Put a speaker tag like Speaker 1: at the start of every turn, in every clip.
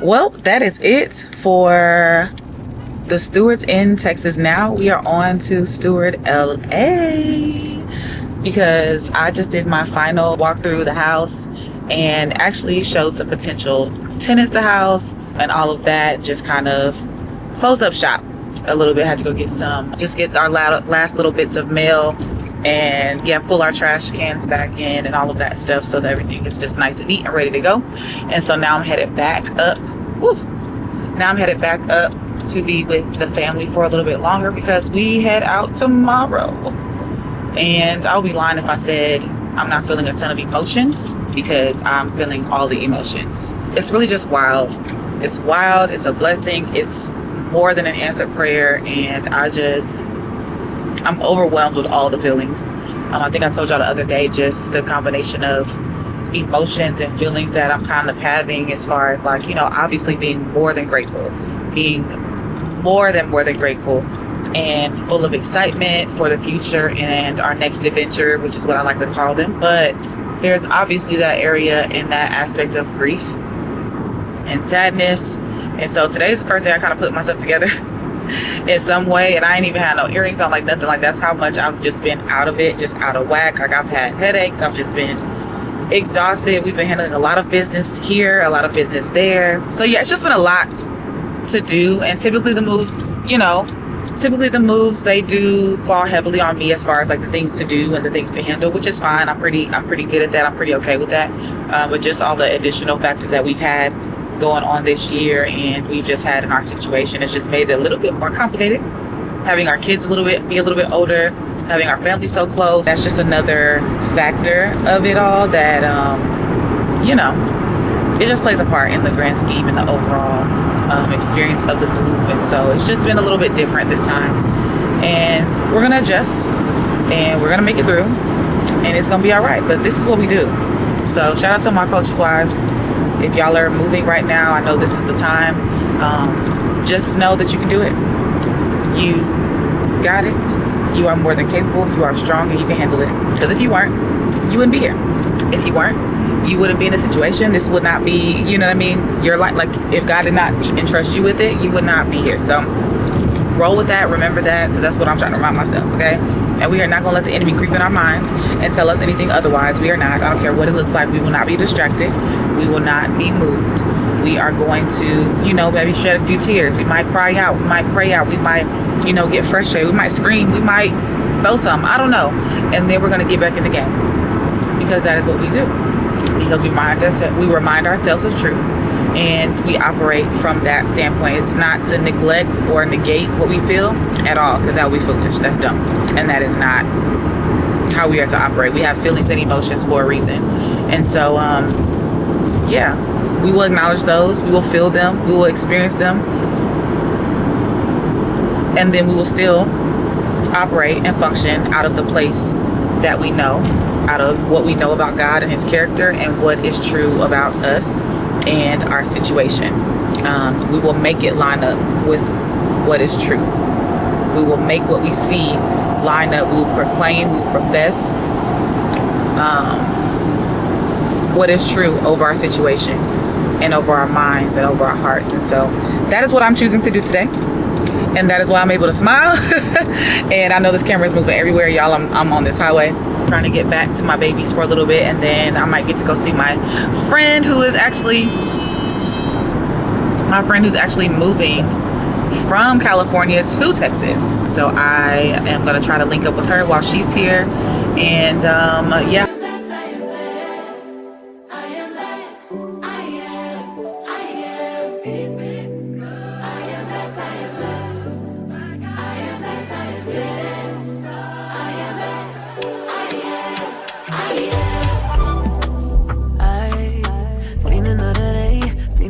Speaker 1: Well, that is it for the Stewards in Texas. Now we are on to Steward, LA, because I just did my final walk through the house and actually showed some potential tenants the house and all of that. Just kind of closed up shop a little bit. Had to go get our last little bits of mail and pull our trash cans back in and all of that stuff, so that everything is just nice and neat and ready to go. And so now I'm headed back up. Now I'm headed back up to be with the family for a little bit longer, because we head out tomorrow. And I'll be lying if I said I'm not feeling a ton of emotions, because I'm feeling all the emotions. It's really just wild. It's wild. It's a blessing. It's more than an answered prayer. And I'm overwhelmed with all the feelings. I think I told y'all the other day, just the combination of emotions and feelings that I'm kind of having, as far as obviously being more than grateful, and full of excitement for the future and our next adventure, which is what I like to call them. But there's obviously that area in that aspect of grief and sadness. And so today is the first day I kind of put myself together in some way, and I ain't even had no earrings on, like nothing. Like, that's how much I've just been out of it, just out of whack. Like, I've had headaches, I've just been exhausted. We've been handling a lot of business here, a lot of business there. So yeah, it's just been a lot to do. And typically the moves, they do fall heavily on me, as far as like the things to do and the things to handle, which is fine. I'm pretty good at that. I'm pretty okay with that. But just all the additional factors that we've had going on this year and we've just had in our situation, it's just made it a little bit more complicated. Having our kids be a little bit older, having our family so close, that's just another factor of it all that it just plays a part in the grand scheme and the overall experience of the move. And so it's just been a little bit different this time, and we're gonna adjust and we're gonna make it through, and it's gonna be all right. But this is what we do. So shout out to my coaches' wives. If y'all are moving right now, I know this is the time. Just know that you can do it. You got it. You are more than capable. You are strong, and you can handle it. Because if you weren't, you wouldn't be here. If you weren't, you wouldn't be in a situation. This would not be, you know what I mean? Your life, like, if God did not entrust you with it, you would not be here. So roll with that. Remember that, because that's what I'm trying to remind myself, okay? And we are not going to let the enemy creep in our minds and tell us anything otherwise. We are not. I don't care what it looks like. We will not be distracted. We will not be moved. We are going to, maybe shed a few tears. We might cry out. We might pray out. We might, get frustrated. We might scream. We might throw something. I don't know. And then we're going to get back in the game, because that is what we do. Because we remind ourselves of truth, and we operate from that standpoint. It's not to neglect or negate what we feel at all, because that would be foolish. That's dumb. And that is not how we are to operate. We have feelings and emotions for a reason. And so, we will acknowledge those. We will feel them. We will experience them. And then we will still operate and function out of the place that we know, out of what we know about God and his character and what is true about us and our situation. We will make it line up with what is truth. We will make what we see line up. We will proclaim, we will profess what is true over our situation and over our minds and over our hearts. And so that is what I'm choosing to do today. And that is why I'm able to smile. And I know this camera is moving everywhere, y'all. I'm on this highway trying to get back to my babies for a little bit, and then I might get to go see my friend who's actually moving from California to Texas. So I am gonna try to link up with her while she's here. And yeah.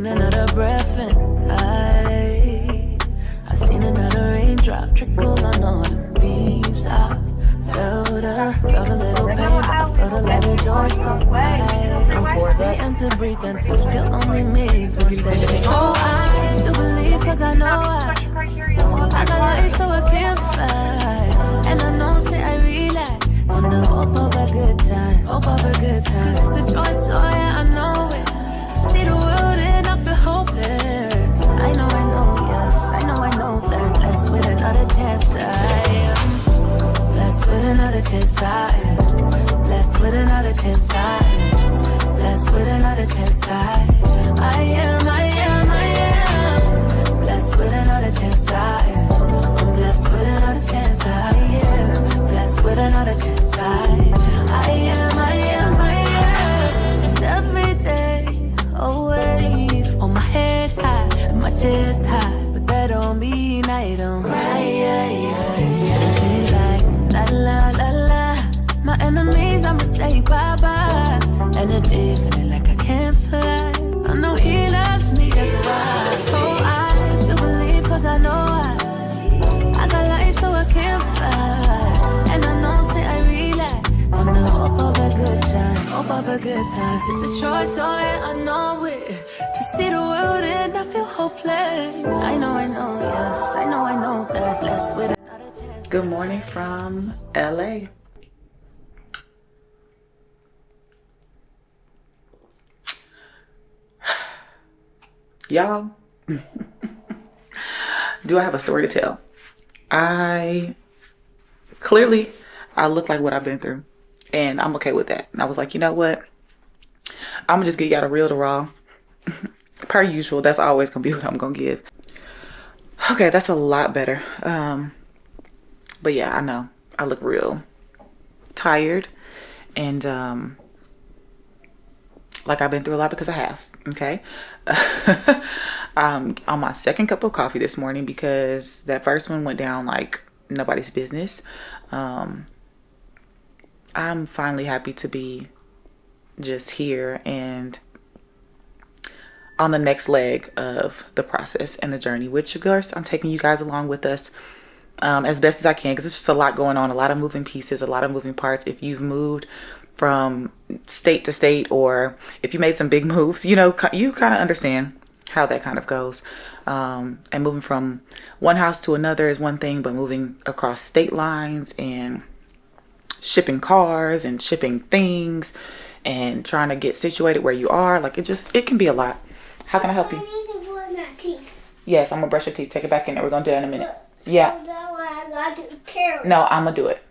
Speaker 2: Another breath and I seen another raindrop trickle on all the leaves. I felt a little pain, but I felt a lot of joy. So I'm forcing to breathe and to feel only me. One day, oh, I still believe, cause I know I got life, so I can't fight. And I know, say I realize on the hope of a good time, cause it's a choice, so yeah, I know it. To see the world and not be hopeless. another chance I am. Blessed with another chance I am. Blessed with another chance I am. Blessed with another chance I am. I'm blessed with another chance I am. Blessed with another chance I am. And every day a wave on my head high and my chest high, but that don't mean I don't cry. Feeling like la la la la. My enemies, I'ma say bye bye. Energy feeling like I can't fly. I know he loves me, that's why. So I still believe, cause I know I got life, so I can't fight. And I know, say I relax on the hope of a good time. Hope of a good time. It's a choice, so yeah, I know it. To see the world and I feel hopeless. I know, yes, I know that. Blessed with another chance.
Speaker 1: Good morning from LA. Y'all, do I have a story to tell? I look like what I've been through, and I'm okay with that. And I was like, you know what? I'm gonna just give y'all the real to raw. Per usual, that's always gonna be what I'm gonna give. Okay, that's a lot better. But yeah, I know I look real tired, and like I've been through a lot because I have. Okay. On my second cup of coffee this morning because that first one went down like nobody's business. I'm finally happy to be just here and on the next leg of the process and the journey, which of course I'm taking you guys along with us as best as I can, because it's just a lot going on, a lot of moving pieces, a lot of moving parts. If you've moved from state to state, or if you made some big moves, you know, you kind of understand how that kind of goes. And moving from one house to another is one thing, but moving across state lines and shipping cars and shipping things and trying to get situated where you are, like it can be a lot. How can I help you?
Speaker 3: I need to brush my teeth.
Speaker 1: Yes, I'm gonna brush your teeth. Take it back in there. We're gonna do that in a minute. Yeah.
Speaker 3: So that way I got to carry it.
Speaker 1: No, I'm gonna do it.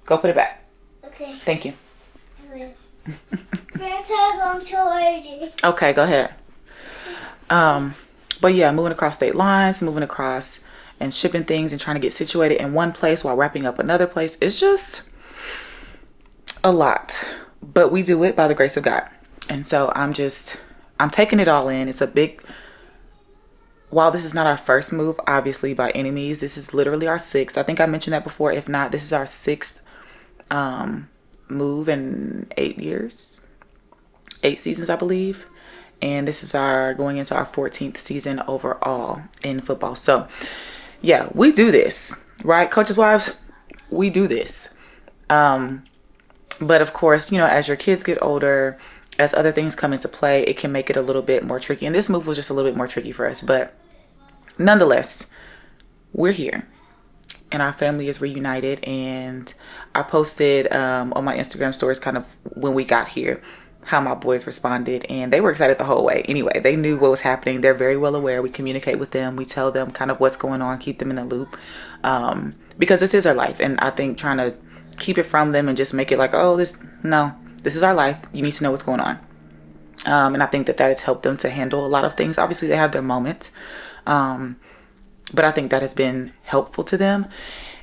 Speaker 1: Go put it back.
Speaker 3: Okay.
Speaker 1: Thank you. Okay, go ahead. But yeah, moving across state lines, moving across and shipping things and trying to get situated in one place while wrapping up another place. It's just a lot, but we do it by the grace of God. And so I'm taking it all in. It's a big, while this is not our first move, obviously by any means, this is literally our sixth. I think I mentioned that before. If not, this is our sixth, move in 8 years, 8 seasons, I believe. And this is going into our 14th season overall in football. So yeah, we do this, right? Coaches' wives, we do this. But of course, you know, as your kids get older, as other things come into play, it can make it a little bit more tricky. And this move was just a little bit more tricky for us, but nonetheless, we're here. And our family is reunited. And I posted on my Instagram stories kind of when we got here how my boys responded, and they were excited the whole way. Anyway, they knew what was happening. They're very well aware. We communicate with them. We tell them kind of what's going on, keep them in the loop, because this is our life. And I think trying to keep it from them and just make it like, oh, this is our life. You need to know what's going on. And I think that has helped them to handle a lot of things. Obviously, they have their moments. But I think that has been helpful to them.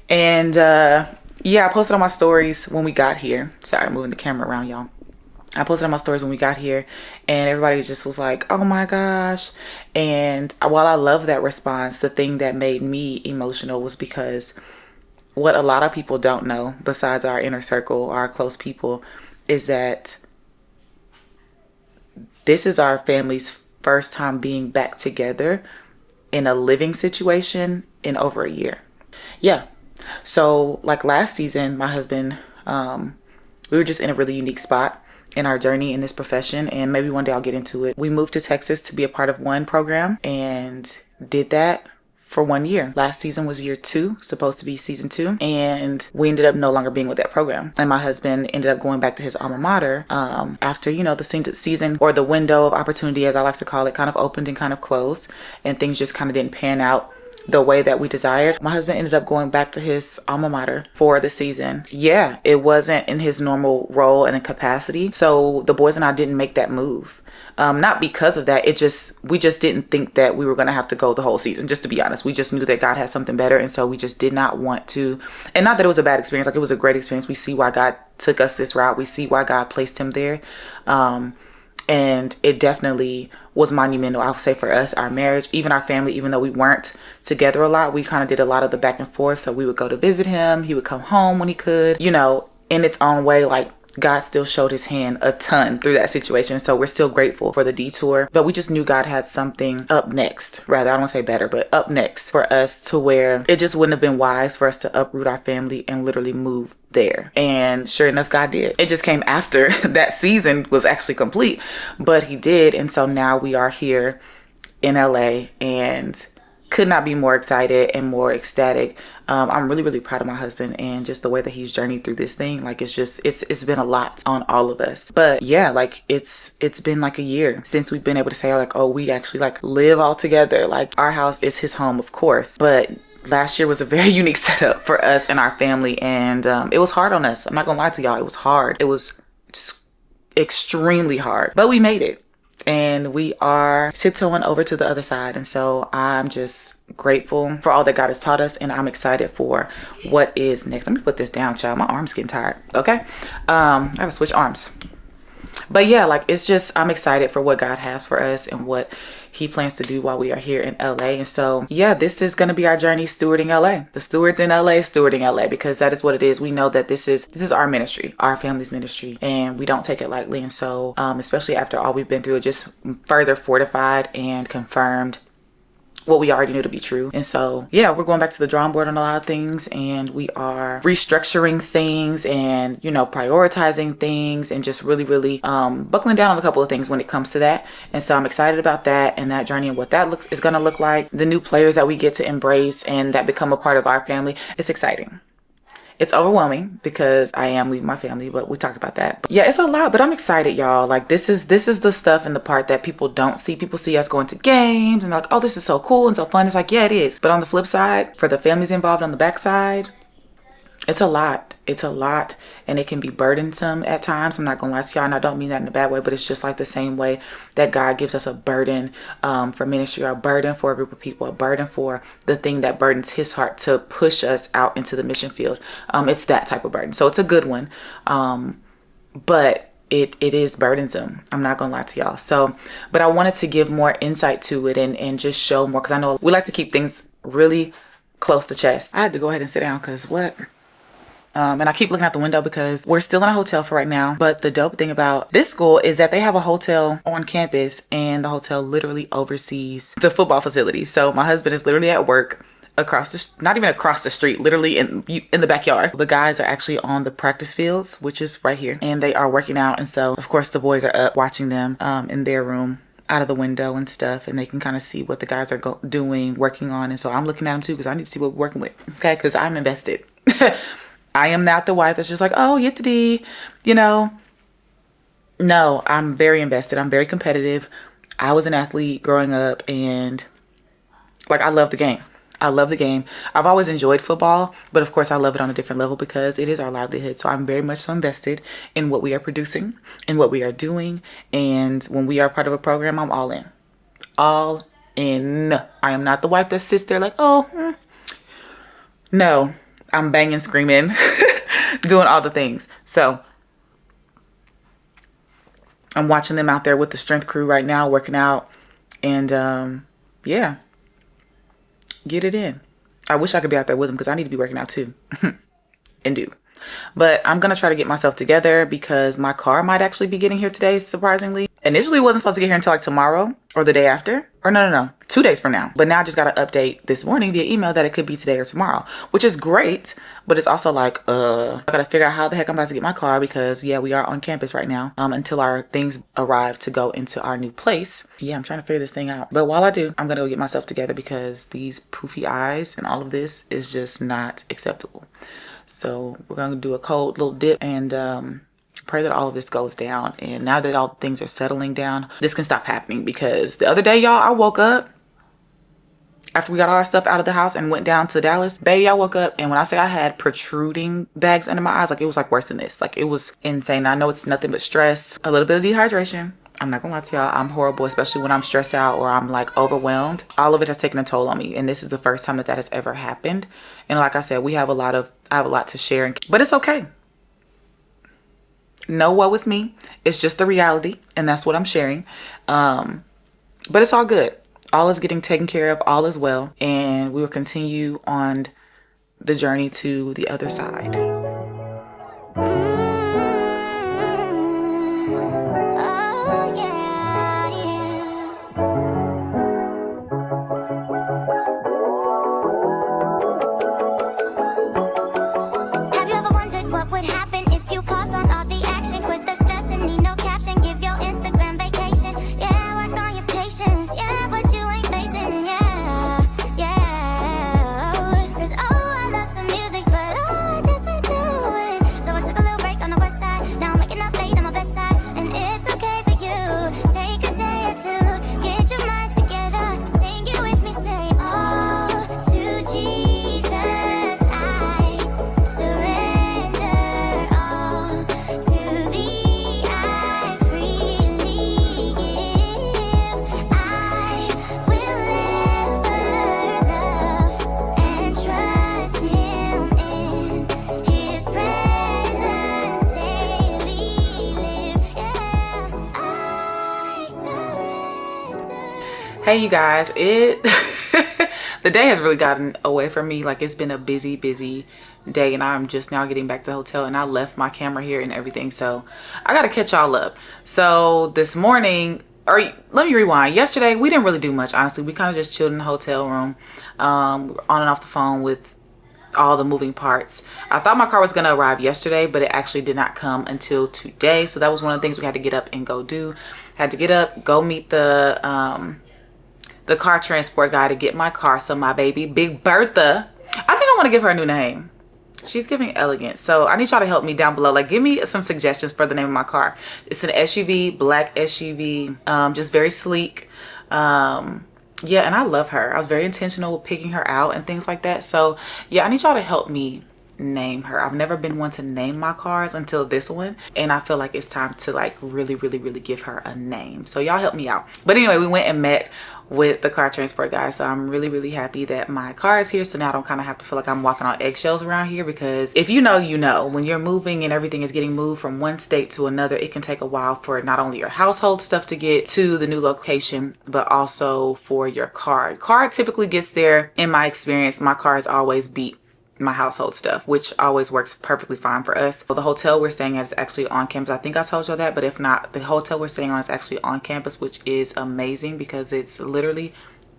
Speaker 1: And yeah, I posted on my stories when we got here. Sorry, I'm moving the camera around, y'all. I posted on my stories when we got here, and everybody just was like, oh my gosh. And while I love that response, the thing that made me emotional was because what a lot of people don't know, besides our inner circle, our close people, is that this is our family's first time being back together in a living situation in over a year. Yeah. So like last season, my husband, we were just in a really unique spot in our journey in this profession, and maybe one day I'll get into it. We moved to Texas to be a part of one program and did that for 1 year. Last season was year 2, supposed to be season 2, and we ended up no longer being with that program. And my husband ended up going back to his alma mater after, you know, the season, or the window of opportunity, as I like to call it, kind of opened and kind of closed, and things just kind of didn't pan out the way that we desired. My husband ended up going back to his alma mater for the season. Yeah, it wasn't in his normal role and capacity. So the boys and I didn't make that move. Not because of that. We just didn't think that we were going to have to go the whole season. Just to be honest, we just knew that God had something better. And so we just did not want to, and not that it was a bad experience. Like, it was a great experience. We see why God took us this route. We see why God placed him there. And it definitely was monumental, I would say, for us, our marriage, even our family. Even though we weren't together a lot, we kind of did a lot of the back and forth. So we would go to visit him. He would come home when he could, you know, in its own way. Like, God still showed his hand a ton through that situation. So we're still grateful for the detour. But we just knew God had something up next. Rather, I don't want to say better, but up next for us, to where it just wouldn't have been wise for us to uproot our family and literally move there. And sure enough, God did. It just came after that season was actually complete, but he did. And so now we are here in LA and could not be more excited and more ecstatic. I'm really, really proud of my husband and just the way that he's journeyed through this thing. Like, it's been a lot on all of us. But yeah, like, it's been like a year since we've been able to say, like, oh, we actually like live all together. Like, our house is his home, of course, but last year was a very unique setup for us and our family. And it was hard on us. I'm not gonna lie to y'all. It was hard. It was just extremely hard, but we made it. And we are tiptoeing over to the other side. And so I'm just grateful for all that God has taught us. And I'm excited for what is next. Let me put this down, child. My arm's getting tired. Okay. I gotta switch arms. But yeah, like, it's just, I'm excited for what God has for us and what he plans to do while we are here in LA. And so yeah, this is going to be our journey, stewarding LA. The stewards in LA, stewarding LA, because that is what it is. We know that this is our ministry, our family's ministry, and we don't take it lightly. And so especially after all we've been through, it just further fortified and confirmed what we already knew to be true. And so yeah, we're going back to the drawing board on a lot of things, and we are restructuring things and, you know, prioritizing things and just really, really buckling down on a couple of things when it comes to that. And so I'm excited about that and that journey and what that is going to look like, the new players that we get to embrace and that become a part of our family. It's exciting. It's overwhelming because I am leaving my family, but we talked about that. But yeah, it's a lot, but I'm excited, y'all. Like, this is the stuff and the part that people don't see. People see us going to games and they're like, oh, this is so cool and so fun. It's like, yeah, it is. But on the flip side, for the families involved on the backside, it's a lot. It's a lot, and it can be burdensome at times. I'm not gonna lie to y'all, and I don't mean that in a bad way, but it's just like the same way that God gives us a burden for ministry, or a burden for a group of people, a burden for the thing that burdens his heart to push us out into the mission field. It's that type of burden. So it's a good one, but it is burdensome. I'm not gonna lie to y'all. So, but I wanted to give more insight to it and just show more, because I know we like to keep things really close to chest. I had to go ahead and sit down because what? And I keep looking out the window because we're still in a hotel for right now. But the dope thing about this school is that they have a hotel on campus, and the hotel literally oversees the football facilities. So my husband is literally at work not even across the street, literally in the backyard. The guys are actually on the practice fields, which is right here, and they are working out. And so of course the boys are up watching them in their room out of the window and stuff, and they can kind of see what the guys are doing, working on. And so I'm looking at them too, because I need to see what we're working with, okay, because I'm invested. I am not the wife that's just like, oh, yittity, you know. No, I'm very invested. I'm very competitive. I was an athlete growing up, and like, I love the game. I love the game. I've always enjoyed football, but of course I love it on a different level because it is our livelihood. So I'm very much so invested in what we are producing and what we are doing. And when we are part of a program, I'm all in. All in. I am not the wife that sits there like, oh, no. I'm banging, screaming, doing all the things. So I'm watching them out there with the strength crew right now, working out, and yeah, get it in. I wish I could be out there with them because I need to be working out too. And do. But I'm going to try to get myself together because my car might actually be getting here today, surprisingly. Initially, it wasn't supposed to get here until like tomorrow or the day after. Or no, 2 days from now. But now I just got to update this morning via email that it could be today or tomorrow, which is great. But it's also like, I got to figure out how the heck I'm about to get my car because, yeah, we are on campus right now until our things arrive to go into our new place. Yeah, I'm trying to figure this thing out. But while I do, I'm going to go get myself together because these poofy eyes and all of this is just not acceptable. So we're going to do a cold little dip and pray that all of this goes down. And now that all things are settling down, this can stop happening because the other day, y'all, I woke up. after we got all our stuff out of the house and went down to Dallas, baby, I woke up and when I say I had protruding bags under my eyes, like it was like worse than this. Like it was insane. I know it's nothing but stress, a little bit of dehydration. I'm not gonna lie to y'all, I'm horrible, especially when I'm stressed out or I'm like overwhelmed. All of it has taken a toll on me, and this is the first time that has ever happened. And like I said, I have a lot to share, but it's okay. No woe is me. It's just the reality, and that's what I'm sharing. But it's all good. All is getting taken care of. All is well, and we will continue on the journey to the other side. Hey you guys, the day has really gotten away from me. Like it's been a busy day, and I'm just now getting back to the hotel, and I left my camera here and everything, so I gotta catch y'all up. So this morning, or let me rewind, yesterday we didn't really do much, honestly. We kind of just chilled in the hotel room, on and off the phone with all the moving parts. I thought my car was gonna arrive yesterday, but it actually did not come until today. So that was one of the things we had to get up and go do. Had to get up, go meet the car transport guy to get my car. So my baby, Big Bertha, I think I want to give her a new name. She's giving elegant. So I need y'all to help me down below. Like give me some suggestions for the name of my car. It's an SUV, black SUV, just very sleek. Yeah, and I love her. I was very intentional with picking her out and things like that. So yeah, I need y'all to help me name her. I've never been one to name my cars until this one, and I feel like it's time to like really give her a name. So y'all help me out. But anyway, we went and met with the car transport guy, so I'm really happy that my car is here. So now I don't kind of have to feel like I'm walking on eggshells around here, because if you know, you know, when you're moving and everything is getting moved from one state to another, it can take a while for not only your household stuff to get to the new location, but also for your car. Car typically gets there, in my experience, my car has always beat my household stuff, which always works perfectly fine for us. So the hotel we're staying at is actually on campus. I think I told you that, but if not, the hotel we're staying on is actually on campus, which is amazing because it's literally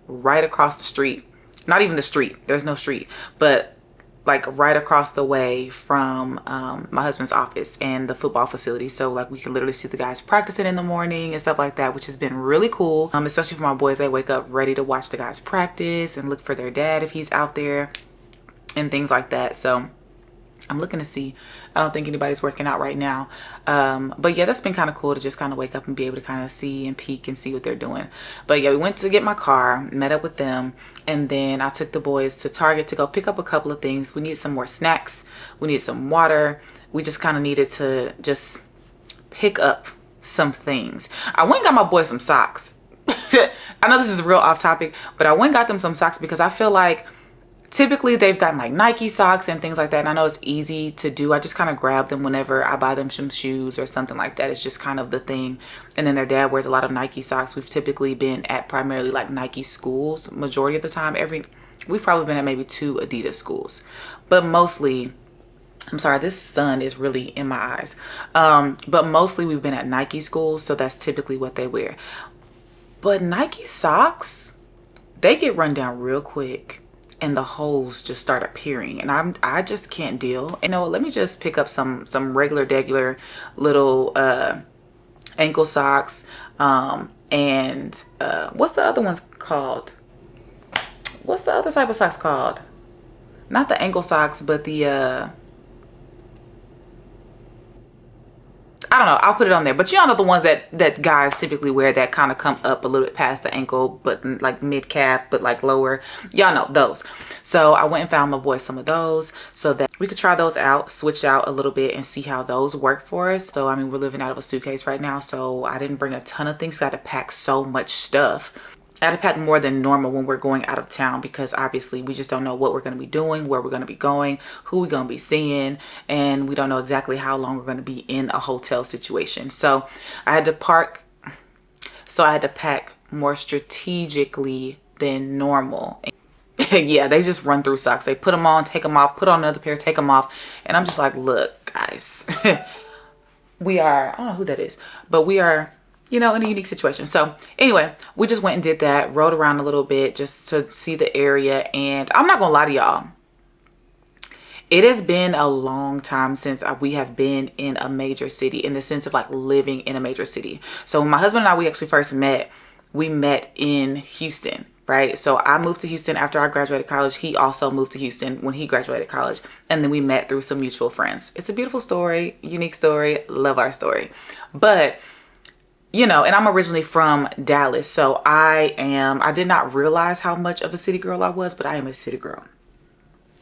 Speaker 1: right across the street. Not even the street, there's no street, but like right across the way from my husband's office and the football facility. So like we can literally see the guys practicing in the morning and stuff like that, which has been really cool. Especially for my boys, they wake up ready to watch the guys practice and look for their dad if he's out there and things like that. So I'm looking to see. I don't think anybody's working out right now, but yeah, that's been kind of cool to just kind of wake up and be able to kind of see and peek and see what they're doing. But yeah, we went to get my car, met up with them, and then I took the boys to Target to go pick up a couple of things. We needed some more snacks, we needed some water, we just kind of needed to just pick up some things. I went and got my boys some socks. I know this is real off topic, but I went and got them some socks because I feel like typically they've gotten like Nike socks and things like that, and I know it's easy to do. I just kind of grab them whenever I buy them some shoes or something like that. It's just kind of the thing. And then their dad wears a lot of Nike socks. We've typically been at primarily like Nike schools majority of the time. We've probably been at maybe 2 Adidas schools, but mostly, I'm sorry, this sun is really in my eyes, but mostly we've been at Nike schools, so that's typically what they wear. But Nike socks, they get run down real quick and the holes just start appearing, and I just can't deal. You know, let me just pick up some regular little ankle socks, and what's the other ones called? What's the other type of socks called? Not the ankle socks, but the I don't know, I'll put it on there. But y'all know the ones that guys typically wear that kind of come up a little bit past the ankle, but like mid calf, but like lower. Y'all know those. So I went and found my boys some of those so that we could try those out, switch out a little bit and see how those work for us. So I mean, we're living out of a suitcase right now, so I didn't bring a ton of things. I had to pack so much stuff. I had to pack more than normal when we're going out of town, because obviously we just don't know what we're going to be doing, where we're going to be going, who we're going to be seeing, and we don't know exactly how long we're going to be in a hotel situation. So I had to pack more strategically than normal. Yeah, they just run through socks. They put them on, take them off, put on another pair, take them off. And I'm just like, look, guys, we are, I don't know who that is, but we are, you know, in a unique situation. So anyway, we just went and did that, rode around a little bit just to see the area. And I'm not gonna lie to y'all, it has been a long time since we have been in a major city, in the sense of like living in a major city. So when my husband and I, we actually first met, we met in Houston, right? So I moved to Houston after I graduated college. He also moved to Houston when he graduated college. And then we met through some mutual friends. It's a beautiful story, unique story, love our story. But you know, and I'm originally from Dallas, so I did not realize how much of a city girl I was, but I am a city girl.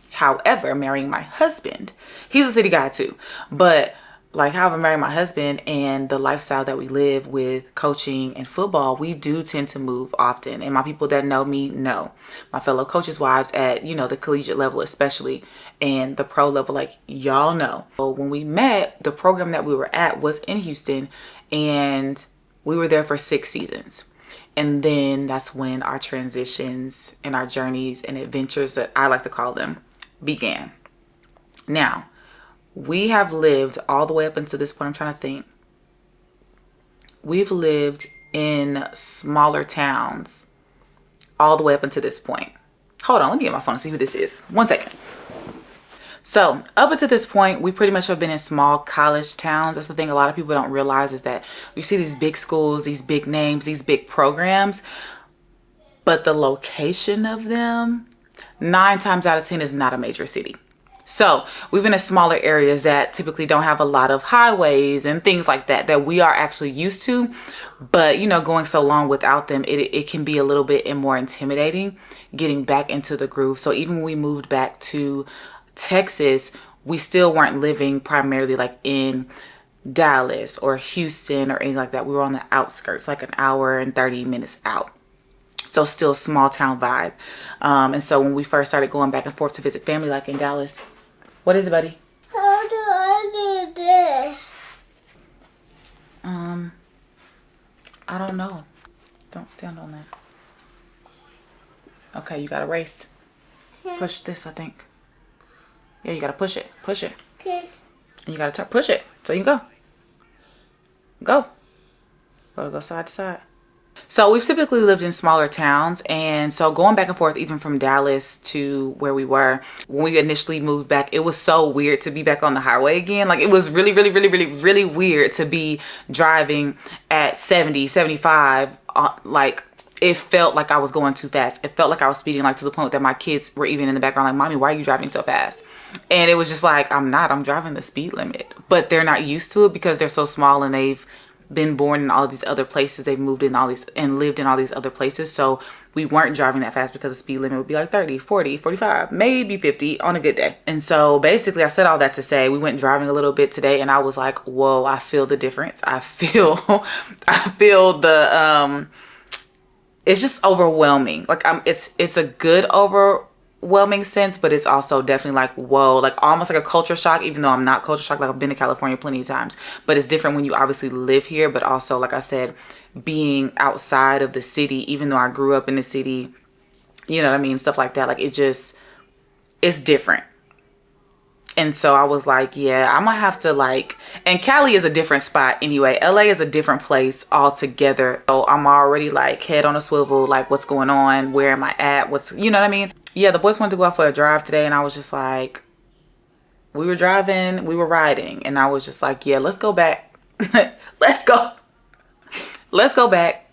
Speaker 1: However, marrying my husband, he's a city guy too, but like, however, marrying my husband and the lifestyle that we live with coaching and football, we do tend to move often. And my people that know me know, my fellow coaches' wives at, you know, the collegiate level especially, and the pro level, like y'all know. So when we met, the program that we were at was in Houston, and we were there for 6 seasons. And then that's when our transitions and our journeys and adventures, that I like to call them, began. Now, we have lived all the way up until this point. I'm trying to think. We've lived in smaller towns all the way up until this point. Hold on, let me get my phone and see who this is. 1 second. So up until this point, we pretty much have been in small college towns. That's the thing a lot of people don't realize, is that we see these big schools, these big names, these big programs, but the location of them 9 times out of 10 is not a major city. So we've been in smaller areas that typically don't have a lot of highways and things like that we are actually used to. But, you know, going so long without them, it can be a little bit more intimidating getting back into the groove. So even when we moved back to Texas, we still weren't living primarily like in Dallas or Houston or anything like that. We were on the outskirts, like an hour and 30 minutes out. So still small town vibe. And so when we first started going back and forth to visit family, like in Dallas. What is it, buddy?
Speaker 3: How do I do this?
Speaker 1: I don't know. Don't stand on that. Okay, you gotta race. Push this, I think. Yeah, you gotta push it. Push it.
Speaker 3: Okay.
Speaker 1: And you gotta push it so you can go. Go. Go side to side. So we've typically lived in smaller towns, and so going back and forth even from Dallas to where we were when we initially moved back, it was so weird to be back on the highway again. Like, it was really weird to be driving at 70, 75. Like, it felt like I was going too fast. It felt like I was speeding, like to the point that my kids were even in the background like, "Mommy, why are you driving so fast?" And it was just like, I'm driving the speed limit. But they're not used to it because they're so small and they've been born in all of these other places. They've moved in all these and lived in all these other places. So we weren't driving that fast because the speed limit would be like 30, 40, 45, maybe 50 on a good day. And so basically I said all that to say we went driving a little bit today, and I was like, whoa, I feel the difference. I feel the, it's just overwhelming. Like, it's a good overwhelming sense, but it's also definitely like, whoa, like almost like a culture shock, even though I'm not culture shocked. Like, I've been to California plenty of times, but it's different when you obviously live here, but also, like I said, being outside of the city, even though I grew up in the city, you know what I mean? Stuff like that. Like, it's different. And so I was like, yeah, I'm gonna have to like, and Cali is a different spot anyway. LA is a different place altogether. So I'm already like head on a swivel, like what's going on? Where am I at? You know what I mean? Yeah, the boys wanted to go out for a drive today, and I was just like, we were driving, we were riding, and I was just like, yeah, let's go back. Let's go back.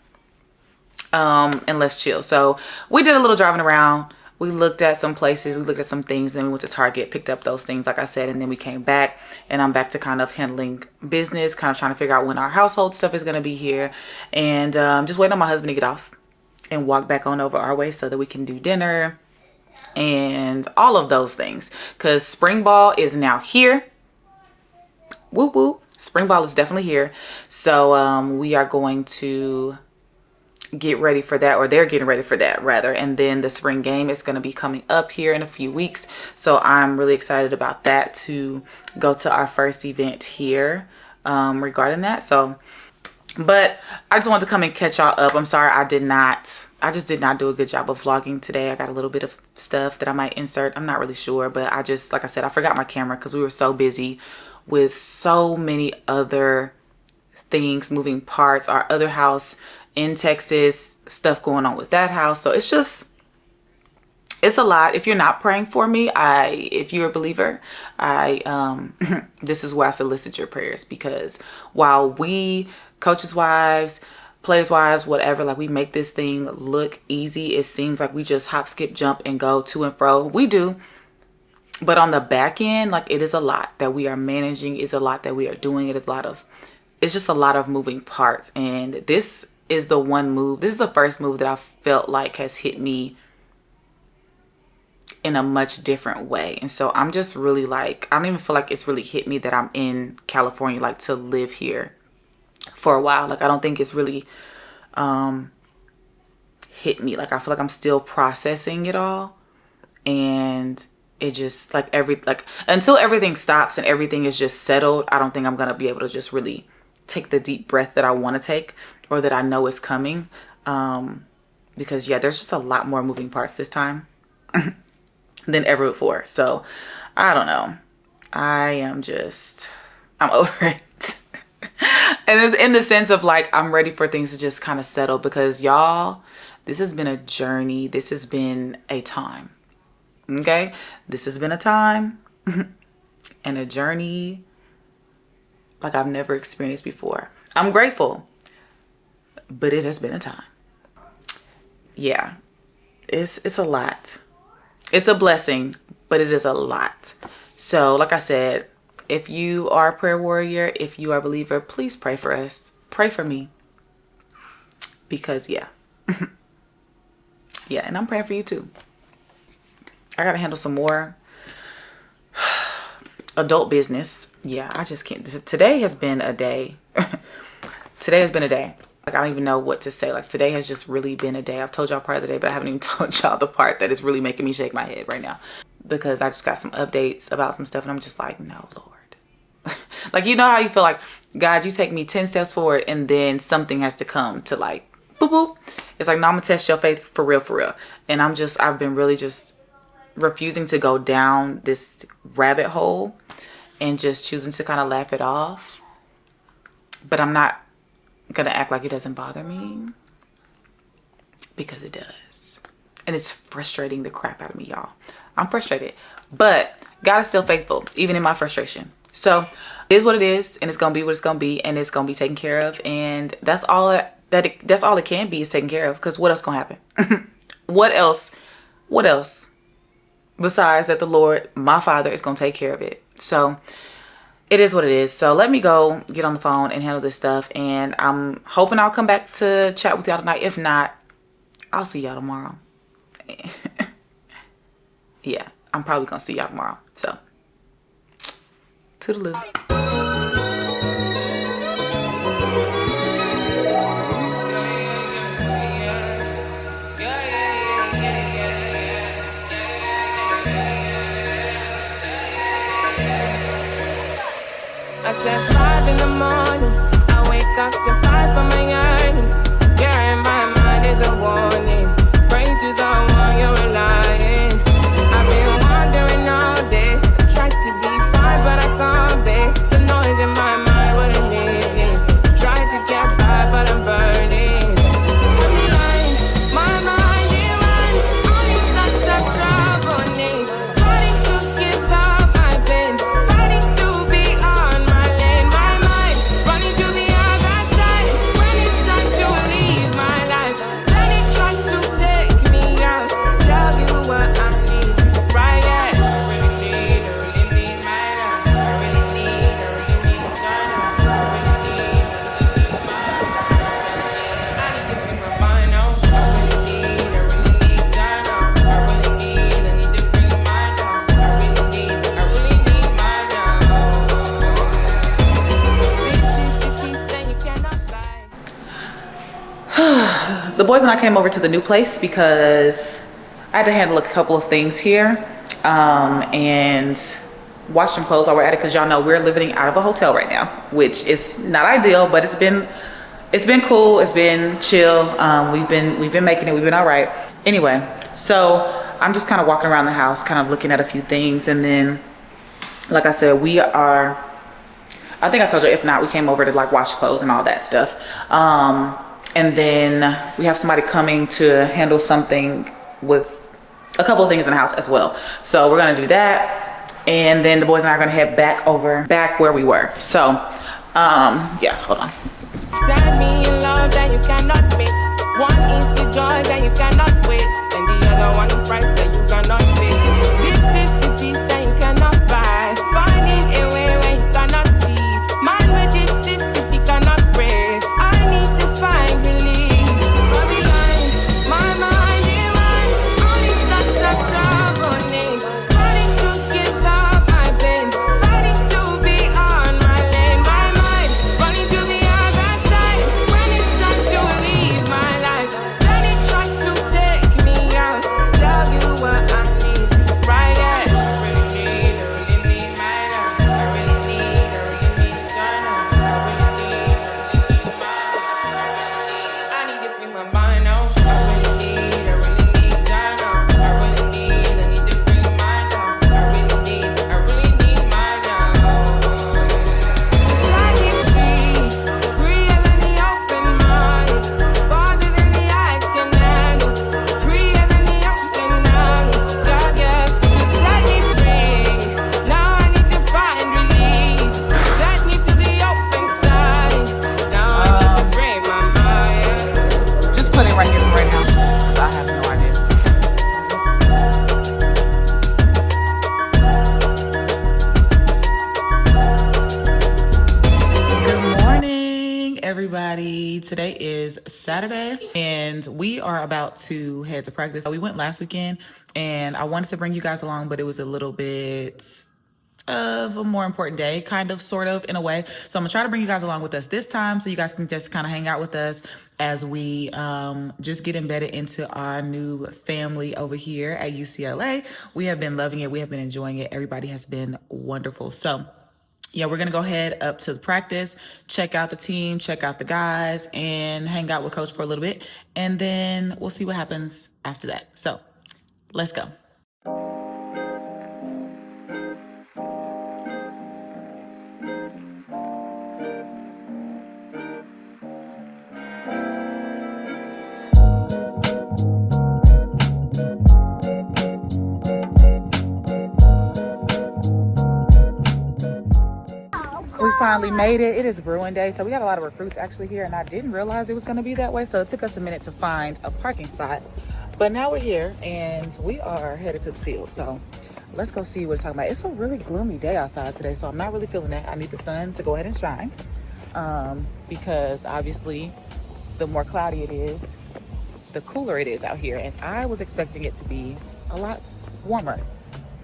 Speaker 1: And let's chill. So we did a little driving around. we looked at some places, we looked at some things, then we went to Target, picked up those things, like I said, and then we came back, and I'm back to kind of handling business, kind of trying to figure out when our household stuff is going to be here, and just waiting on my husband to get off and walk back on over our way so that we can do dinner and all of those things, because spring ball is now here. Woo woo. Spring ball is definitely here. So we are going to get ready for that, or they're getting ready for that rather, and then the spring game is going to be coming up here in a few weeks, so I'm really excited about that, to go to our first event here regarding that. So, but I just wanted to come and catch y'all up. I'm sorry I just did not do a good job of vlogging today. I got a little bit of stuff that I might insert, I'm not really sure, but I just, like I said, I forgot my camera because we were so busy with so many other things, moving parts, our other house in Texas, stuff going on with that house. So it's a lot. If you're not praying for me, if you're a believer, this is where I solicit your prayers, because while we, coaches' wives, players' wives, whatever, like, we make this thing look easy, it seems like we just hop, skip, jump, and go to and fro. We do. But on the back end, like, it is a lot that we are managing, it's a lot that we are doing, it's just a lot of moving parts. And this is the first move that I felt like has hit me in a much different way. And so I'm just really like, I don't even feel like it's really hit me that I'm in California, like, to live here for a while. Like, I don't think it's really hit me. Like, I feel like I'm still processing it all, and it just, like, until everything stops and everything is just settled, I don't think I'm gonna be able to just really take the deep breath that I want to take, or that I know is coming, because yeah, there's just a lot more moving parts this time than ever before. So I don't know, I'm over it. And it's in the sense of, like, I'm ready for things to just kind of settle, because y'all, this has been a journey, this has been a time, okay? This has been a time and a journey like I've never experienced before. I'm grateful, but it has been a time. Yeah, it's a lot. It's a blessing, but it is a lot. So, like I said, if you are a prayer warrior, if you are a believer, please pray for us. Pray for me. Because yeah. Yeah, and I'm praying for you too. I gotta handle some more adult business. Yeah, I just can't. Today has been a day. Today has been a day. Like, I don't even know what to say. Like, today has just really been a day. I've told y'all part of the day, but I haven't even told y'all the part that is really making me shake my head right now, because I just got some updates about some stuff, and I'm just like, no, Lord. Like, you know how you feel like, God, you take me 10 steps forward, and then something has to come to, like, boop, boop. It's like, no, I'm gonna test your faith for real, for real. And I've been really just refusing to go down this rabbit hole and just choosing to kind of laugh it off. But I'm not gonna act like it doesn't bother me, because it does. And it's frustrating the crap out of me, y'all. I'm frustrated, but God is still faithful, even in my frustration. So it is what it is, and it's gonna be what it's gonna be, and it's gonna be taken care of. And that's all it can be, is taken care of. Because what else gonna happen? What else besides that the Lord, my Father, is gonna take care of it? So it is what it is. So let me go get on the phone and handle this stuff, and I'm hoping I'll come back to chat with y'all tonight. If not, I'll see y'all tomorrow. Yeah, I'm probably gonna see y'all tomorrow. So toodaloo.
Speaker 4: I said 5 in the morning, I wake up to 5 for my earnings. Yeah, in my mind is a warning. Pray to the one you're relying. I've been wandering all day, tried to be fine, but I can't be. The noise in my mind wouldn't leave me. Tried to get by, but I'm burning. I'm blind, my mind, it runs. Only thoughts of trouble need. Fighting to give up my pain. Fighting to be on my lane. My mind running to the other side.
Speaker 1: the boys and I came over to the new place because I had to handle a couple of things here and wash some clothes while we're at it, because y'all know we're living out of a hotel right now, which is not ideal, but it's been cool, it's been chill. We've been making it, we've been all right. Anyway, so I'm just kind of walking around the house, kind of looking at a few things, and then like I said, I think I told you, if not, we came over to like wash clothes and all that stuff. And then we have somebody coming to handle something with a couple of things in the house as well. So we're gonna do that. And then the boys and I are gonna head back where we were. So, yeah, hold on.
Speaker 4: Tell me in love that you cannot mix. One is the joy that you cannot waste, and the other one the price that you cannot fix. This is the peace that you cannot buy. Finding a way where you cannot see. Man with this system he cannot break. I need to find relief. But behind my mind, it runs only starts of trouble. Fighting to give up my pain, fighting to be on my lane. My mind running to the other side when it's time to leave my life. Then it tries to take me out. Tell you what I need, right? Yeah. I really need my love. I really need China. I really need my. I need to free my mind now. I really need China. I need to free my love. I really need my love. Like it's freer than the open mind, farther than the eyes can handle, freer than the ocean now. Yeah. To set me free. Now I need to find relief. Set me to the open side. Now I need to free my mind.
Speaker 1: Just put it right here for right now, because I have no idea. Good morning, everybody. Today is Saturday, and we are about to head to practice. We went last weekend, and I wanted to bring you guys along, but it was a little bit of a more important day, kind of, sort of, in a way. So I'm gonna try to bring you guys along with us this time, so you guys can just kind of hang out with us as we just get embedded into our new family over here at UCLA. We have been loving it. We have been enjoying it. Everybody has been wonderful. So yeah, we're gonna go ahead up to the practice, check out the team, check out the guys, and hang out with Coach for a little bit, and then we'll see what happens after that. So let's go. We finally made it. It is Bruin Day, so we got a lot of recruits actually here, and I didn't realize it was going to be that way, so it took us a minute to find a parking spot. But now we're here, and we are headed to the field, so let's go see what it's talking about. It's a really gloomy day outside today, so I'm not really feeling that. I need the sun to go ahead and shine, because obviously the more cloudy it is, the cooler it is out here, and I was expecting it to be a lot warmer,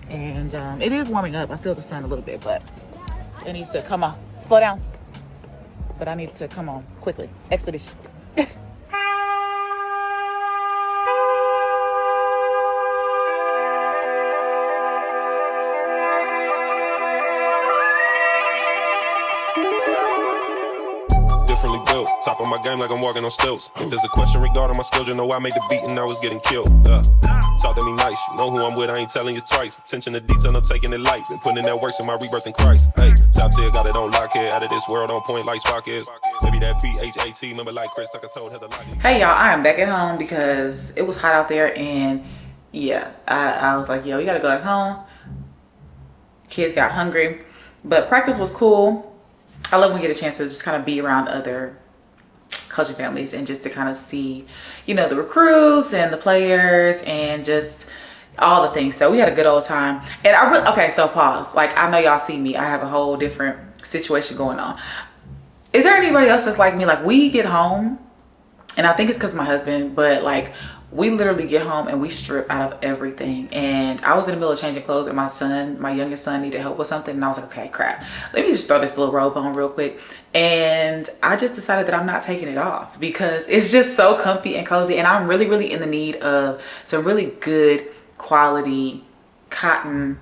Speaker 1: and it is warming up. I feel the sun a little bit, but it needs to come on, slow down. But I need it to come on quickly, expeditiously.
Speaker 5: Differently built, top of my game like I'm walking on stilts. There's a question regarding my skills, you know I made the beat and I was getting killed. Talk to me nice, you know who I'm with, I ain't telling you twice. Attention to detail, I'm taking it light. Been putting in that work in my rebirth in Christ. Hey, top tier, got it on lock here, out of this world on point like Spock is. Maybe that PHAT, remember like Chris Tucker told Heather Lockett.
Speaker 1: Hey y'all, I am back at home because it was hot out there, and yeah, I was like, yo, we gotta go back home. Kids got hungry, but practice was cool. I love when we get a chance to just kind of be around other coaching families and just to kind of see, you know, the recruits and the players and just all the things. So we had a good old time. And I really, okay, so pause. Like, I know y'all see me. I have a whole different situation going on. Is there anybody else that's like me? Like, we get home And I think it's because of my husband, but like we literally get home and we strip out of everything. And I was in the middle of changing clothes and my youngest son needed help with something. And I was like, okay, crap, let me just throw this little robe on real quick. And I just decided that I'm not taking it off because it's just so comfy and cozy. And I'm really, really in the need of some really good quality cotton,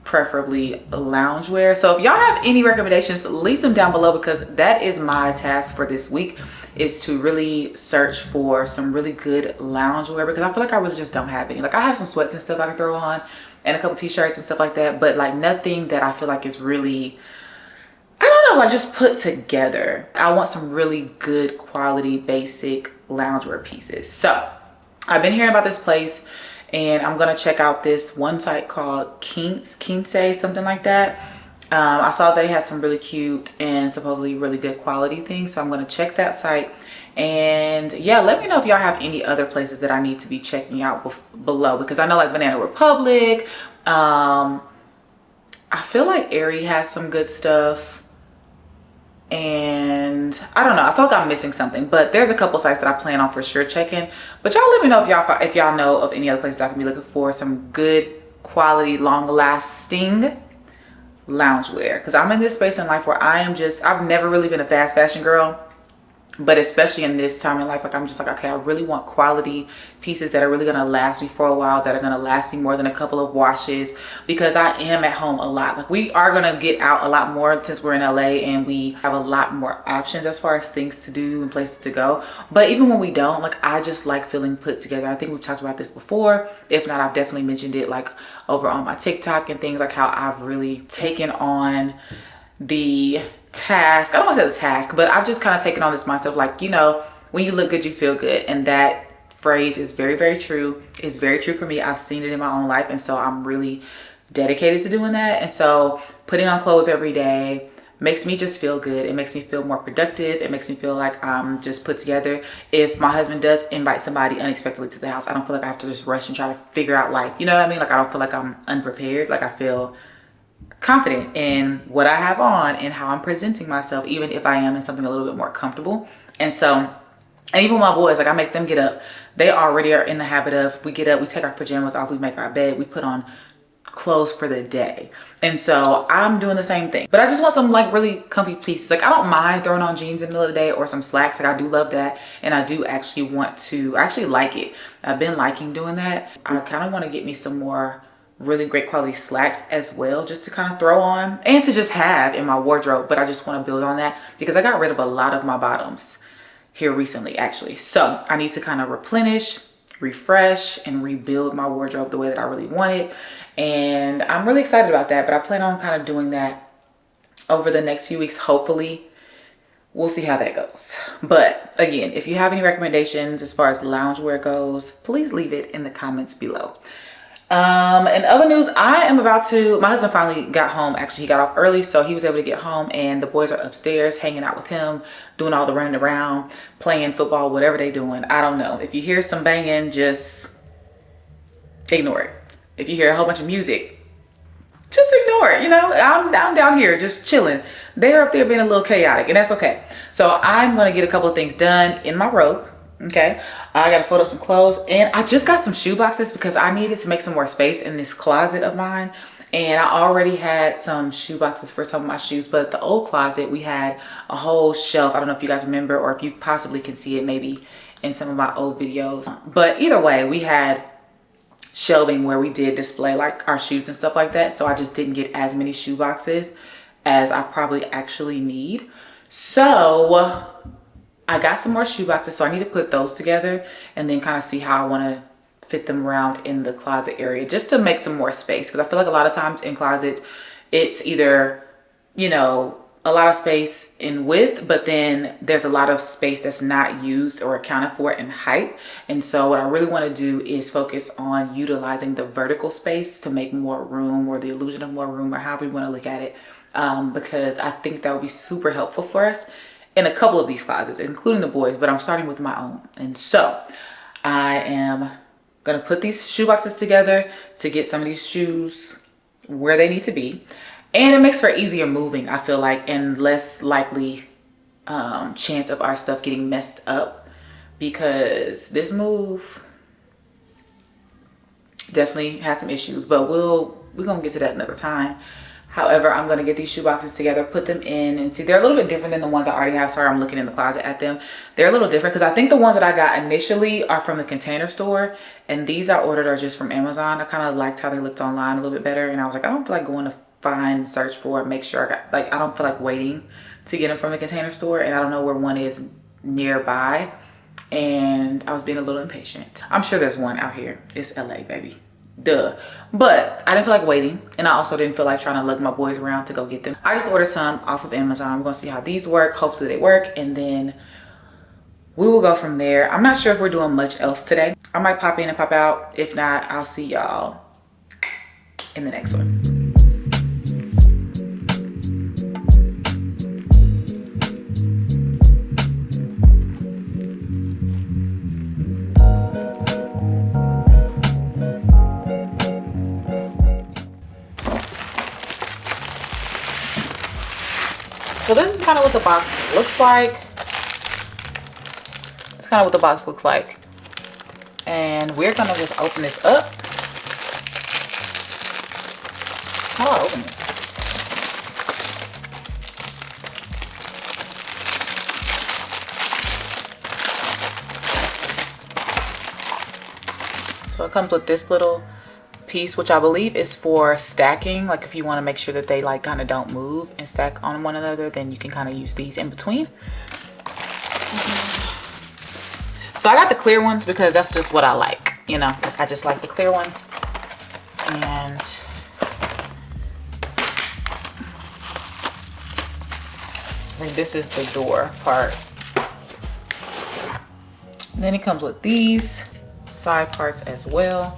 Speaker 1: preferably loungewear. So if y'all have any recommendations, leave them down below, because that is my task for this week, is to really search for some really good loungewear, because I feel like I really just don't have any. Like I have some sweats and stuff I can throw on and a couple t-shirts and stuff like that, but like nothing that I feel like is really, I don't know, like just put together. I want some really good quality basic loungewear pieces. So I've been hearing about this place, and I'm gonna check out this one site called Quince, something like that. I saw they had some really cute and supposedly really good quality things, so I'm gonna check that site. And yeah, let me know if y'all have any other places that I need to be checking out below, because I know like Banana Republic, I feel like Aerie has some good stuff. And I don't know, I feel like I'm missing something, but there's a couple sites that I plan on for sure checking. But y'all let me know if y'all know of any other places I can be looking for some good quality, long lasting loungewear, because I'm in this space in life where I've never really been a fast fashion girl, but especially in this time in life, like I'm just like, okay, I really want quality pieces that are really gonna last me for a while, that are gonna last me more than a couple of washes, because I am at home a lot. Like we are gonna get out a lot more since we're in LA and we have a lot more options as far as things to do and places to go. But even when we don't, like I just like feeling put together. I think we've talked about this before. If not, I've definitely mentioned it like over on my TikTok and things, like how I've really taken on the task, I don't want to say the task, but I've just kind of taken on this mindset of like, you know, when you look good, you feel good. And that phrase is very, very true. It's very true for me. I've seen it in my own life. And so I'm really dedicated to doing that. And so putting on clothes every day makes me just feel good. It makes me feel more productive. It makes me feel like I'm just put together. If my husband does invite somebody unexpectedly to the house, I don't feel like I have to just rush and try to figure out life. You know what I mean? Like I don't feel like I'm unprepared. Like I feel confident in what I have on and how I'm presenting myself, even if I am in something a little bit more comfortable. And so, and even my boys, like I make them get up. They already are in the habit of, we get up, we take our pajamas off, we make our bed, we put on clothes for the day. And so I'm doing the same thing, but I just want some like really comfy pieces. Like I don't mind throwing on jeans in the middle of the day or some slacks. Like I do love that. And I do actually I actually like it. I've been liking doing that. I kind of want to get me some more really great quality slacks as well, just to kind of throw on and to just have in my wardrobe. But I just want to build on that because I got rid of a lot of my bottoms here recently, actually. So I need to kind of replenish, refresh, and rebuild my wardrobe the way that I really want it. And I'm really excited about that, but I plan on kind of doing that over the next few weeks. Hopefully we'll see how that goes. But again, if you have any recommendations as far as loungewear goes, please leave it in the comments below. And other news, my husband finally got home. Actually, he got off early, so he was able to get home, and the boys are upstairs hanging out with him, doing all the running around, playing football, whatever they doing. I don't know. If you hear some banging, just ignore it. If you hear a whole bunch of music, just ignore it. You know, I'm down here just chilling. They're up there being a little chaotic, and that's okay. So I'm going to get a couple of things done in my robe. Okay, I got to fold up some clothes, and I just got some shoe boxes because I needed to make some more space in this closet of mine. And I already had some shoe boxes for some of my shoes, but the old closet, we had a whole shelf. I don't know if you guys remember, or if you possibly can see it maybe in some of my old videos. But either way, we had shelving where we did display like our shoes and stuff like that. So I just didn't get as many shoe boxes as I probably actually need. So I got some more shoe boxes, so I need to put those together and then kind of see how I want to fit them around in the closet area, just to make some more space. Because I feel like a lot of times in closets, it's either, you know, a lot of space in width, but then there's a lot of space that's not used or accounted for in height. And so what I really want to do is focus on utilizing the vertical space to make more room, or the illusion of more room, or however you want to look at it, because I think that would be super helpful for us in a couple of these closets, including the boys, but I'm starting with my own. And so I am gonna put these shoe boxes together to get some of these shoes where they need to be. And it makes for easier moving, I feel like, and less likely chance of our stuff getting messed up because this move definitely has some issues, but we're gonna get to that another time. However, I'm gonna get these shoe boxes together, put them in, and see, they're a little bit different than the ones I already have. Sorry, I'm looking in the closet at them. They're a little different because I think the ones that I got initially are from the Container Store, and these I ordered are just from Amazon. I kind of liked how they looked online a little bit better, and I was like, I don't feel like going to find, search for, make sure I got, like, I don't feel like waiting to get them from the Container Store, and I don't know where one is nearby, and I was being a little impatient. I'm sure there's one out here. It's LA, baby. Duh. But I didn't feel like waiting, and I also didn't feel like trying to lug my boys around to go get them. I just ordered some off of Amazon. I'm gonna see how these work. Hopefully they work, and then we will go from there. I'm not sure if we're doing much else today. I might pop in and pop out. If not, I'll see y'all in the next one. So this is kind of what the box looks like. It's kind of what the box looks like. And we're gonna just open this up. How do I open this? So it comes with this little piece, which I believe is for stacking. Like if you want to make sure that they like kind of don't move and stack on one another, then you can kind of use these in between. So I got the clear ones because that's just what I like, you know, like I just like the clear ones. And like this is the door part. And then it comes with these side parts as well.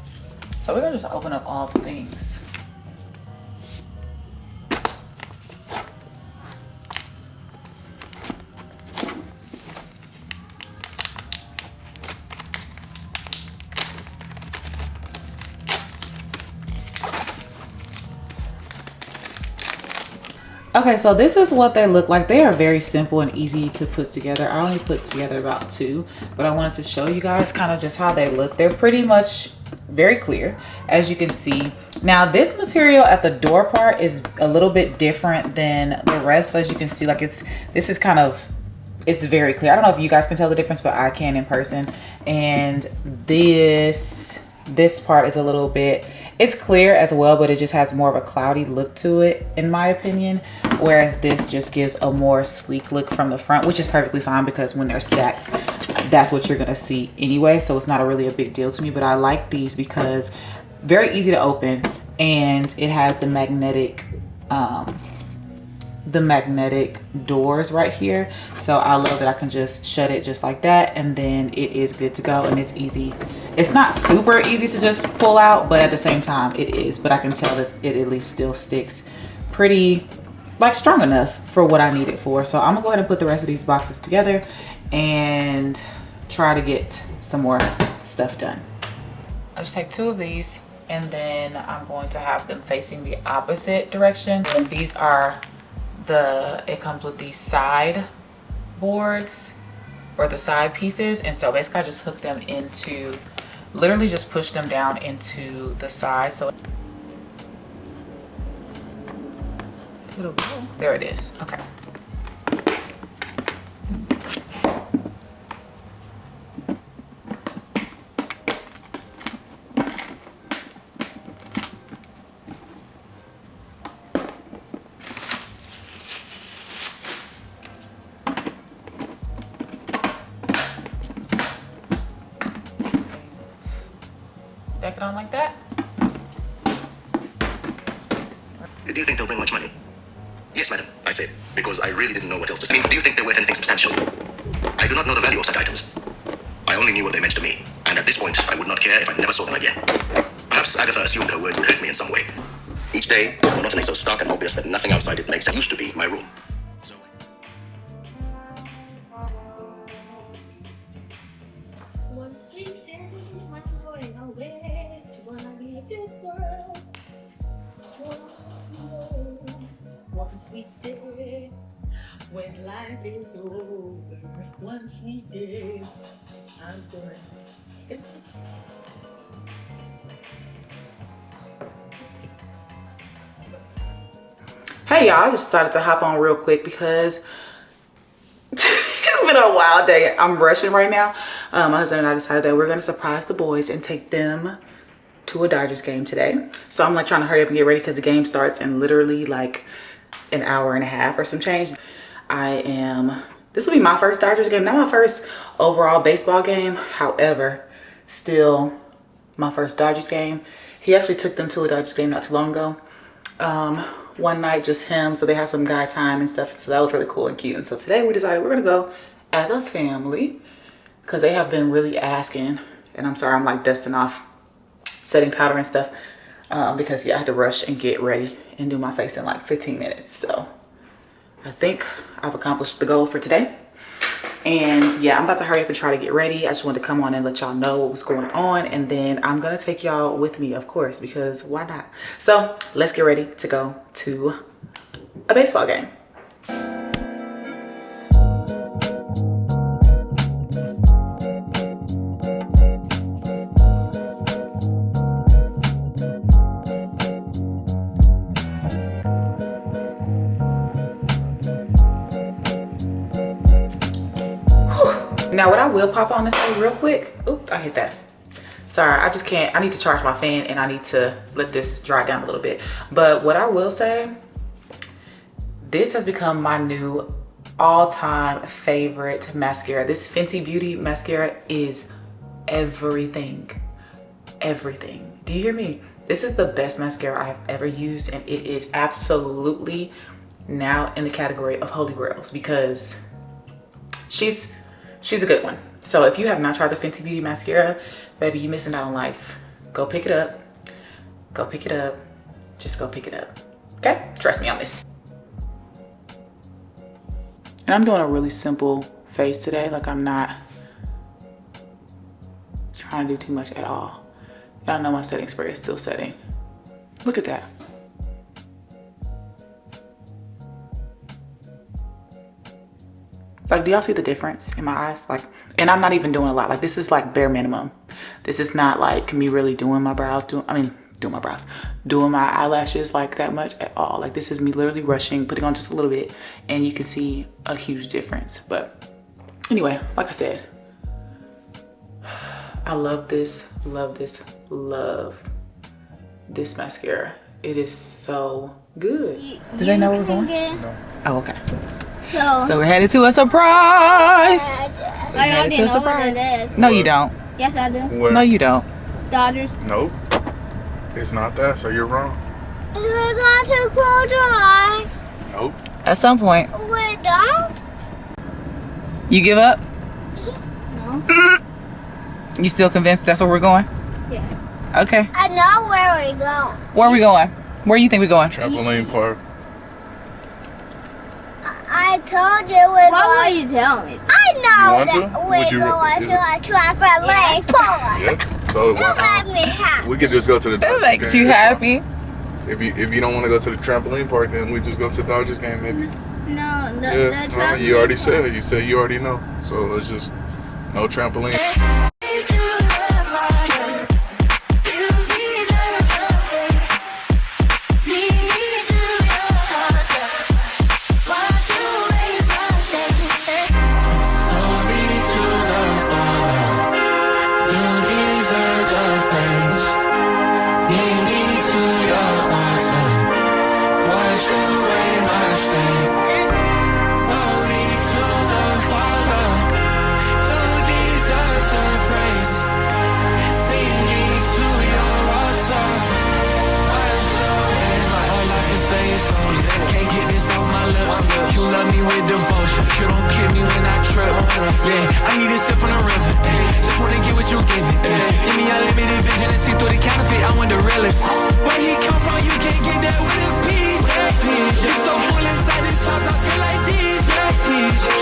Speaker 1: So we're gonna just open up all the things. Okay, so this is what they look like. They are very simple and easy to put together. I only put together about 2, but I wanted to show you guys kind of just how they look. They're pretty much very clear, as you can see. Now this material at the door part is a little bit different than the rest. As you can see, like it's very clear. I don't know if you guys can tell the difference, but I can in person. And this part is a little bit, it's clear as well, but it just has more of a cloudy look to it in my opinion, whereas this just gives a more sleek look from the front, which is perfectly fine because when they're stacked, that's what you're gonna see anyway, so it's not really a big deal to me. But I like these because very easy to open, and it has the magnetic doors right here. So I love that I can just shut it just like that, and then it is good to go. And it's easy. It's not super easy to just pull out, but at the same time it is. But I can tell that it at least still sticks pretty, like, strong enough for what I need it for. So I'm gonna go ahead and put the rest of these boxes together and try to get some more stuff done. I'll just take 2 of these, and then I'm going to have them facing the opposite direction. And these are it comes with these side boards or the side pieces, and so basically I just hook them into, literally just push them down into the side. So there it is. Okay. Deck it on like that.
Speaker 6: Do you think they'll bring much money? Yes, madam, I said, because I really didn't know what else to say. I mean, do you think they're worth anything substantial? I do not know the value of such items. I only knew what they meant to me, and at this point, I would not care if I never saw them again. Perhaps Agatha assumed her words would hurt me in some way. Each day, the monotony so stark and obvious that nothing outside it makes sense. It used to be my room. So
Speaker 3: One sweet day, I'm going away. Wanna leave this world. One sweet day, When life is over, one sweet day, I'm going.
Speaker 1: Hey y'all, I just decided to hop on real quick because it's been a wild day. I'm rushing right now. My husband and I decided that we're gonna surprise the boys and take them to a Dodgers game today. So I'm like trying to hurry up and get ready because the game starts in literally like an hour and a half or some change. This will be my first Dodgers game, not my first overall baseball game. However, still my first Dodgers game. He actually took them to a Dodgers game not too long ago. One night, just him, so they had some guy time and stuff, so that was really cool and cute. And so today we decided we're gonna go as a family because they have been really asking. And I'm sorry, I'm like dusting off setting powder and stuff because yeah, I had to rush and get ready and do my face in like 15 minutes. So I think I've accomplished the goal for today. And yeah, I'm about to hurry up and try to get ready. I just wanted to come on and let y'all know what was going on, and then I'm gonna take y'all with me, of course, because why not? So let's get ready to go to a baseball game. Now what I will pop on this thing real quick. Oop, I hit that. Sorry, I just can't. I need to charge my fan and I need to let this dry down a little bit. But what I will say, this has become my new all-time favorite mascara. This Fenty Beauty mascara is everything. Everything. Do you hear me? This is the best mascara I have ever used, and it is absolutely now in the category of holy grails because she's a good one. So if you have not tried the Fenty Beauty mascara, baby, you're missing out on life. Go pick it up. Go pick it up. Just go pick it up. Okay? Trust me on this. And I'm doing a really simple face today. Like I'm not trying to do too much at all. Y'all know my setting spray is still setting. Look at that. Like, do y'all see the difference in my eyes? Like, and I'm not even doing a lot. Like, this is like bare minimum. This is not like me really doing my brows, doing my eyelashes like that much at all. Like, this is me literally rushing, putting on just a little bit, and you can see a huge difference. But anyway, like I said, I love this mascara. It is so good. Do they know where we're going? No. Oh, okay. So we're headed to a surprise.
Speaker 3: I already know what it is.
Speaker 1: No, you don't.
Speaker 3: Yes, I do.
Speaker 7: What?
Speaker 1: No, you don't.
Speaker 3: Dodgers.
Speaker 7: Nope. It's not that, so you're wrong.
Speaker 3: We got to close our eyes.
Speaker 7: Nope.
Speaker 1: At some point.
Speaker 3: We don't?
Speaker 1: You give up?
Speaker 3: No.
Speaker 1: You still convinced that's where we're going?
Speaker 3: Yeah.
Speaker 1: Okay.
Speaker 3: I know where we're going.
Speaker 1: Where are we going? Where do you think we're going?
Speaker 7: Trampoline park.
Speaker 3: I told you we're going. Why would you tell me? I know that we're going to a trampoline park.
Speaker 7: Yep. So
Speaker 3: That made me happy.
Speaker 7: we could just go to the
Speaker 1: That
Speaker 7: Dodgers
Speaker 1: makes
Speaker 7: game.
Speaker 1: you happy.
Speaker 7: If you don't want to go to the trampoline park, then we just go to the Dodgers game, maybe.
Speaker 3: No, the
Speaker 7: Yeah.
Speaker 3: trampoline.
Speaker 7: You already said. You said you already know. So let's just no trampoline.
Speaker 8: Yeah, I need a sip from the river. Just wanna get what you giving. Give me unlimited vision and see through the counterfeit. I want the realest. Where he come from, you can't get that with a PJ. You so full inside this house, I feel like DJ.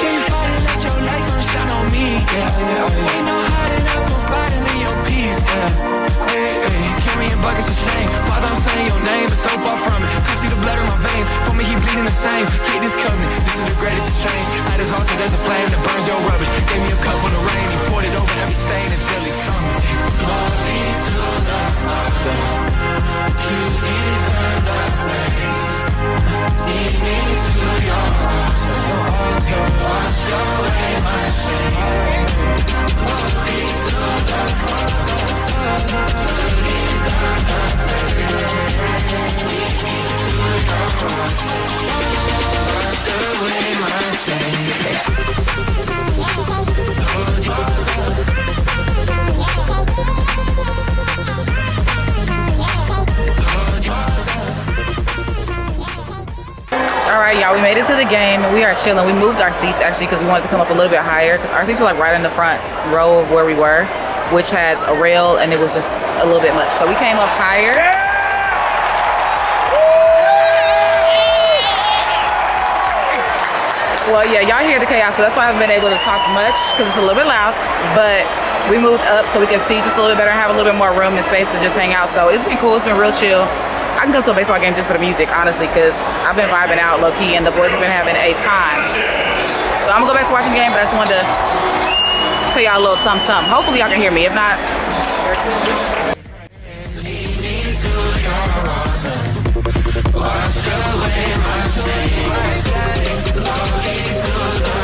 Speaker 8: Can't fight it, let your light come shine on me. Ain't no hiding, I'm confiding in your peace. Carrying buckets of shame. Father, I'm saying your name, but so far from it. Can't see the blood in my veins. For me, he bleeding the same. Take this covenant. This is the greatest exchange. At his altar, there's a flame that burns your rubbish. Gave me a cup full of rain, he poured it over every stain until he comes. Glory to the Father, you deserve the praise. Lead me to your altar, wash away my shame. Glory to the Father, you deserve the praise. Lead me to your altar, wash away my shame.
Speaker 1: Alright, y'all, we made it to the game and we are chilling. We moved our seats actually because we wanted to come up a little bit higher because our seats were like right in the front row of where we were, which had a rail and it was just a little bit much. So we came up higher. Well, yeah, y'all hear the chaos, so that's why I haven't been able to talk much because it's a little bit loud. But we moved up so we can see just a little bit better and have a little bit more room and space to just hang out. So it's been cool. It's been real chill. I can go to a baseball game just for the music, honestly, because I've been vibing out low-key and the boys have been having a time. So I'm gonna go back to watching the game, but I just wanted to tell y'all a little something. Hopefully y'all can hear me. If not, wash away my shame. Glory to the